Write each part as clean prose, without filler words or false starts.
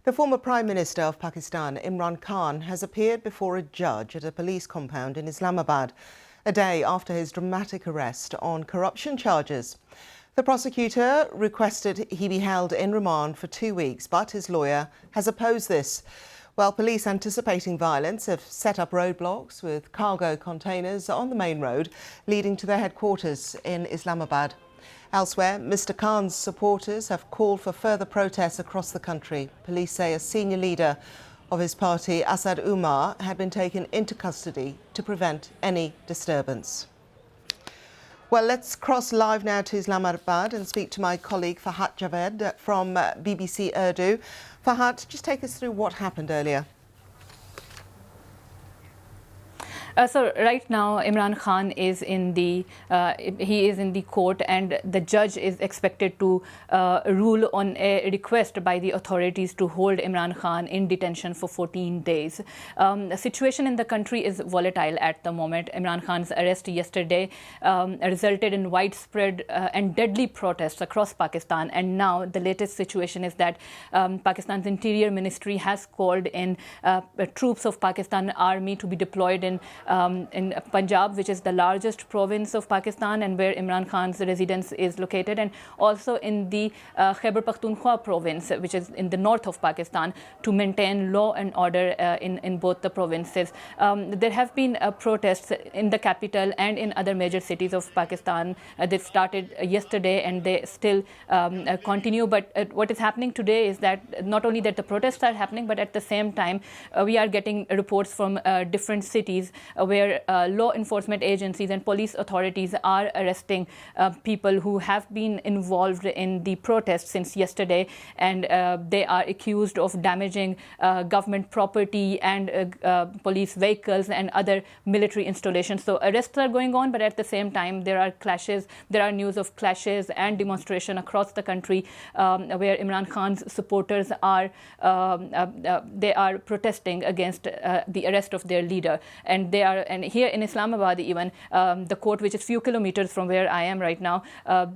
The former Prime Minister of Pakistan, Imran Khan, has appeared before a judge at a police compound in Islamabad, a day after his dramatic arrest on corruption charges. The prosecutor requested he be held in remand for 2 weeks, but his lawyer has opposed this. While police anticipating violence have set up roadblocks with cargo containers on the main road leading to their headquarters in Islamabad. Elsewhere, Mr. Khan's supporters have called for further protests across the country. Police say a senior leader of his party, Asad Umar, had been taken into custody to prevent any disturbance. Well, let's cross live now to Islamabad and speak to my colleague Fahad Javed from BBC Urdu. Fahad, just take us through what happened earlier. So right now, Imran Khan is in the court, and the judge is expected to rule on a request by the authorities to hold Imran Khan in detention for 14 days. The situation in the country is volatile at the moment. Imran Khan's arrest yesterday resulted in widespread and deadly protests across Pakistan, and now the latest situation is that Pakistan's Interior Ministry has called in troops of Pakistan Army to be deployed in Punjab, which is the largest province of Pakistan and where Imran Khan's residence is located, and also in the Khyber Pakhtunkhwa province, which is in the north of Pakistan, to maintain law and order in both the provinces. There have been protests in the capital and in other major cities of Pakistan. They started yesterday and they still continue. But what is happening today is that not only that the protests are happening, but at the same time we are getting reports from different cities where law enforcement agencies and police authorities are arresting people who have been involved in the protests since yesterday, and they are accused of damaging government property and police vehicles and other military installations. So arrests are going on, but at the same time there are clashes. There are news of clashes and demonstration across the country where Imran Khan's supporters are they are protesting against the arrest of their leader, and here in Islamabad, even the court, which is few kilometers from where I am right now,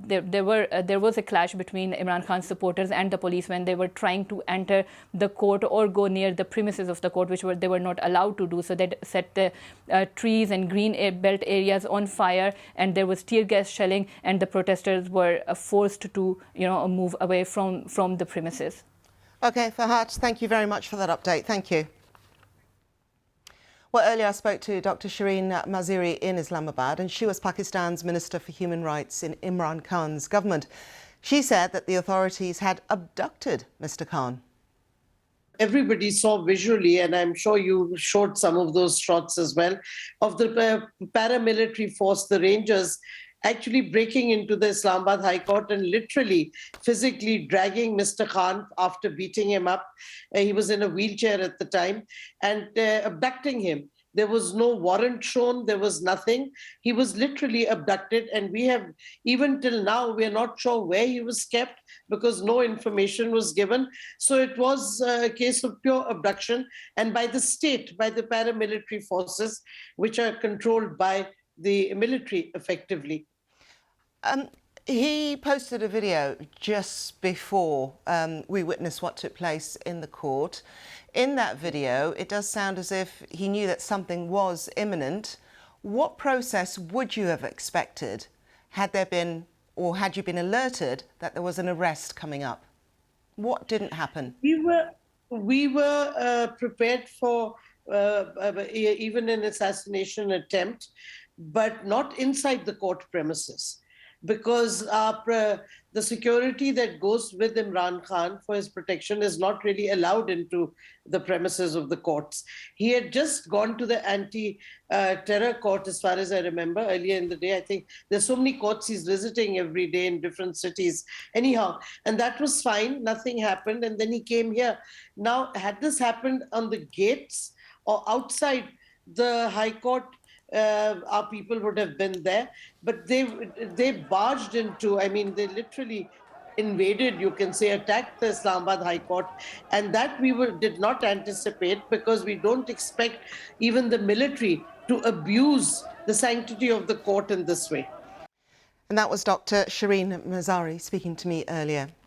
there was a clash between Imran Khan's supporters and the police when they were trying to enter the court or go near the premises of the court, which they were not allowed to do. So they set the trees and green belt areas on fire, and there was tear gas shelling, and the protesters were forced to move away from the premises. Okay, Fahad, thank you very much for that update. Thank you. Well, earlier I spoke to Dr. Shireen Maziri in Islamabad, and she was Pakistan's Minister for Human Rights in Imran Khan's government. She said that the authorities had abducted Mr. Khan. Everybody saw visually, and I'm sure you showed some of those shots as well, of the paramilitary force, the Rangers, actually breaking into the Islamabad High Court and literally physically dragging Mr. Khan after beating him up. He was in a wheelchair at the time, and abducting him. There was no warrant shown, there was nothing. He was literally abducted, and we have, even till now, we are not sure where he was kept because no information was given. So it was a case of pure abduction, and by the state, by the paramilitary forces, which are controlled by the military, effectively. He posted a video just before we witnessed what took place in the court. In that video, it does sound as if he knew that something was imminent. What process would you have expected had there been, or had you been alerted that there was an arrest coming up? What didn't happen? We were prepared for even an assassination attempt, but not inside the court premises, because the security that goes with Imran Khan for his protection is not really allowed into the premises of the courts. He had just gone to the anti-terror court, as far as I remember, earlier in the day. I think there's so many courts he's visiting every day in different cities. Anyhow, and that was fine, nothing happened, and then he came here. Now, had this happened on the gates or outside the High Court, our people would have been there, but they barged into, I mean, they literally invaded, you can say, attacked the Islamabad High Court, and that we did not anticipate, because we don't expect even the military to abuse the sanctity of the court in this way. And that was Dr. Shireen Maziri speaking to me earlier.